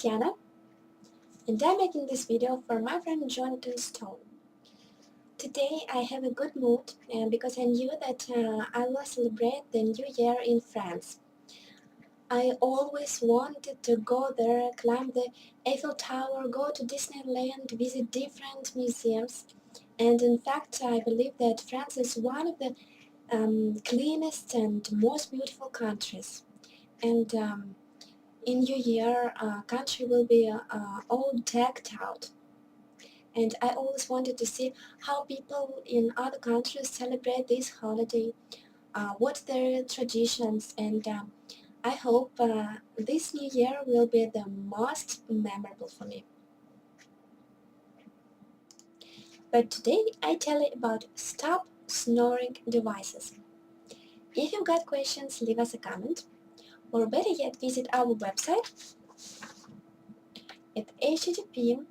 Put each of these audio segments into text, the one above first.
Tiana, and I'm making this video for my friend Jonathan Stone. Today I have a good mood because I knew that I will celebrate the New Year in France. I always wanted to go there, climb the Eiffel Tower, go to Disneyland, visit different museums, and in fact I believe that France is one of the cleanest and most beautiful countries. And in New Year, country will be all decked out. And I always wanted to see how people in other countries celebrate this holiday, what their traditions, and I hope this New Year will be the most memorable for me. But today I tell you about stop snoring devices. If you've got questions, leave us a comment, or better yet, visit our website at http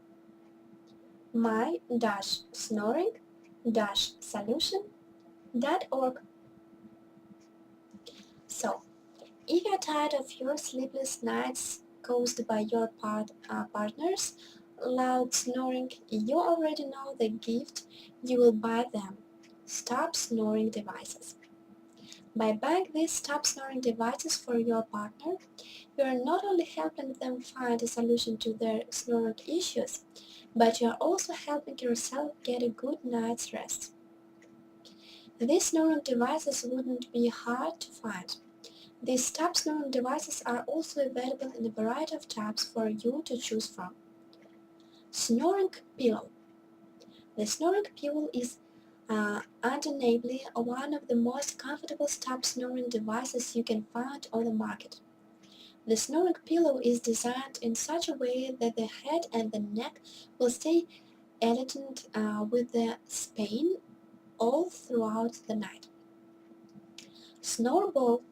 my-snoring-solution.org. So, if you're tired of your sleepless nights caused by your partner's loud snoring, you already know the gift you will buy them: stop snoring devices. By buying these stop snoring devices for your partner, you are not only helping them find a solution to their snoring issues, but you are also helping yourself get a good night's rest. These snoring devices wouldn't be hard to find. These stop snoring devices are also available in a variety of types for you to choose from. Snoring pillow. The snoring pillow is undeniably one of the most comfortable stop snoring devices you can find on the market. The snoring pillow is designed in such a way that the head and the neck will stay elegant with the spine all throughout the night. Snore ball.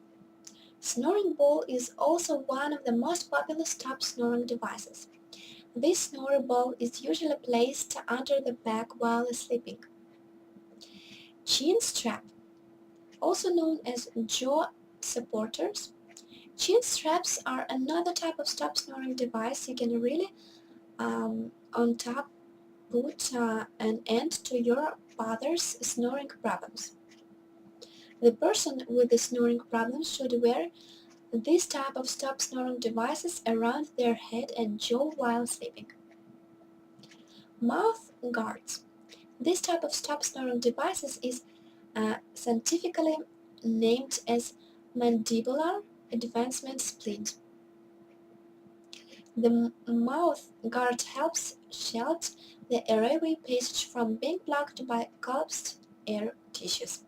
Snoring ball is also one of the most popular stop snoring devices. This snore ball is usually placed under the back while sleeping. Chin strap, also known as jaw supporters. Chin straps are another type of stop snoring device. You can really on top put an end to your partner's snoring problems. The person with the snoring problems should wear this type of stop snoring devices around their head and jaw while sleeping. Mouth guards. This type of stop snoring devices is scientifically named as mandibular advancement splint. The mouth guard helps shield the airway passage from being blocked by collapsed air tissues.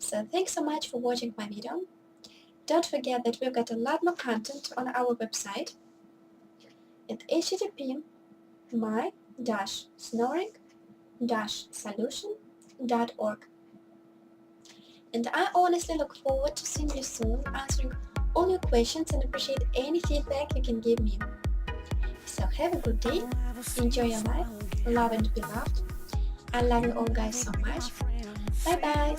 So thanks so much for watching my video. Don't forget that we've got a lot more content on our website at http my-snoring-solution.org. And I honestly look forward to seeing you soon, answering all your questions, and appreciate any feedback you can give me. So have a good day, enjoy your life, love and be loved. I love you all guys so much. Bye bye.